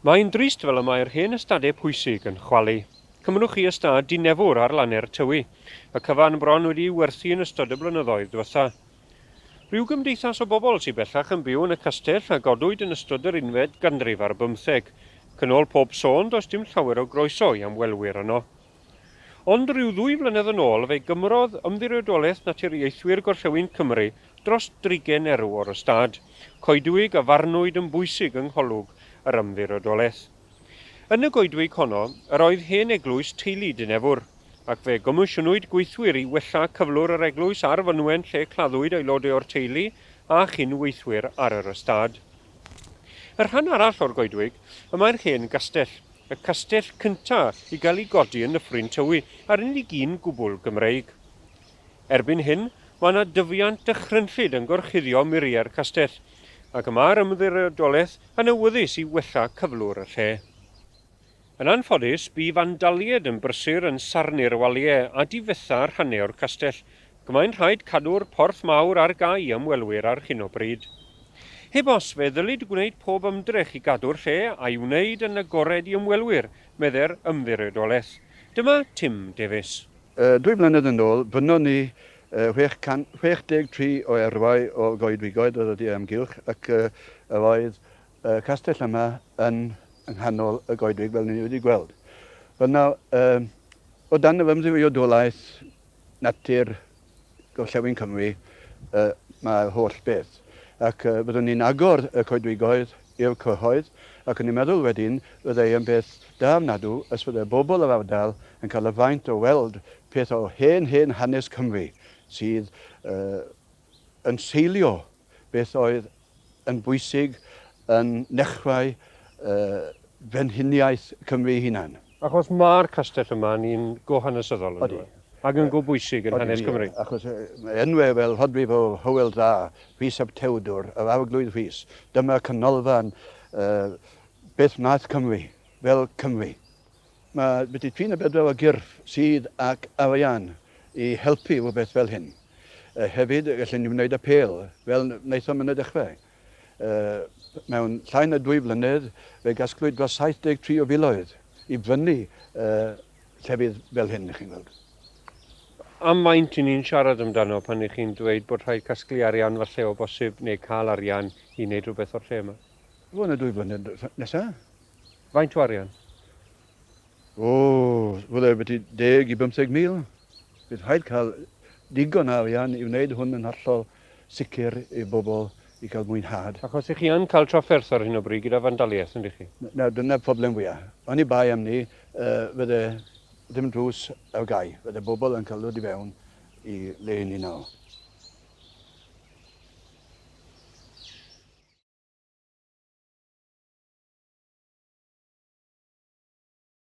Mae'n drist fel y mae'r hen ystadau pwysig yn chwalu. Cymrwch chi ystad Dinefwr ar lanau'r tywi, y cyfan bron wedi werthu yn ystod y blynyddoedd diwetha. Rhyw gymdeithas o bobl sy'n bellach yn byw yn y castell a godwyd yn ystod yr unfed ganrif ar 15. Cynol pob sôn does dim llawer o groeso i ymwelwyr yno. Ond rhyw 2 flynedd yn ôl fe gymrodd Ymddiriedolaeth Naturiaethwyr Gorllewin Cymru dros 30 erw o'r ystad, coedwig a farnwyd yn bwysig yng ngholwg yr Ymddiriedolaeth. Yn y goedwig honno, yr oedd hen eglwys teulu Dinefwr, ac fe gomisiynwyd gweithwyr i wella cyflwr yr eglwys ar fynwen lle claddwyd aelodau o'r teulu a chynweithwyr ar yr ystad. Yr rhan arall o'r goedwig y mae'r hen gastell, y castell cyntaf i gael ei godi yn Nyffryn Tywi a'r unig un gwbl Gymreig. Erbyn hyn, mae yna dyfiant dychrynllyd yn gorchuddio muriau'r castell, ac yma'r Ymddiriedolaeth yn awyddus i wella cyflwr y lle. Yn anffodus, bu fandaliad yn brysur yn sarnu'r waliau a difetha'r rhannau o'r castell, gymaint rhaid cadw'r porth mawr ar gau ymwelwyr ar hyn o bryd. Heb os fe ddylid gwneud pob ymdrech i gadw'r lle a'i wneud yn agored i ymwelwyr, medde'r Ymddiriedolaeth. Dyma Tim Davies. 2 blynedd yn ôl, bynon ni 63 o erfau o goedwigoedd oedd wedi ymgylch ac oedd castell yma yn nghanol y goedwig fel ni wedi gweld. Fyna, o dan y Ymddiriedolaeth Natur Gorllewin Cymru, mae holl beth. Ac byddwn ni'n agor y coedwigoedd i'r cyhoedd ac yn ei meddwl wedyn byddai yn beth da ofnadw os byddai bobl yr ardal yn cael y faint o weld peth o hen hanes Cymru sydd yn seilio beth oedd yn bwysig yn nechrau fenhiniaeth Cymru hunan. Achos mae'r castell yma ni'n go hanesyddol yn dweud. Ac yn go bwysig yn hanes Cymru. Achos enwau fel hodrif o Hywel Dda, Rhys ap Tewdwr, yr Arglwydd Rhys, dyma canolfan beth wnaeth Cymru, fel Cymru. Mae beth i 34 o gyrff sydd ac arian i helpu rhywbeth fel hyn. Hefyd, gallwn ni wneud apel, fel wnaethon yn y dechrau. Mewn llai na 2 flynedd, fe gasglwyd dros 73 o filoedd i brynu llefydd fel hyn, chi'n gweld. Am maint i ni'n siarad amdano pan i chi'n dweud bod rhaid casglu arian falle o bosib neu cael arian i wneud rhywbeth o'r lle yma? Fo yna 2 blynedd nesaf. Faint o arian? Fydde beth i 10 i 15 mil. Bydd rhaid cael digon arian i wneud hwn yn hollol sicr i bobl i cael mwynhad. Achos i chi yn cael trafferth ar hyn o bryd gyda fandaliaeth, yn chi? Dyna'r problem fwyaf. O'n i bai am ni, fydde ddim drws ar gau. Fydde bobl yn cael dod i fewn i le ni nawr.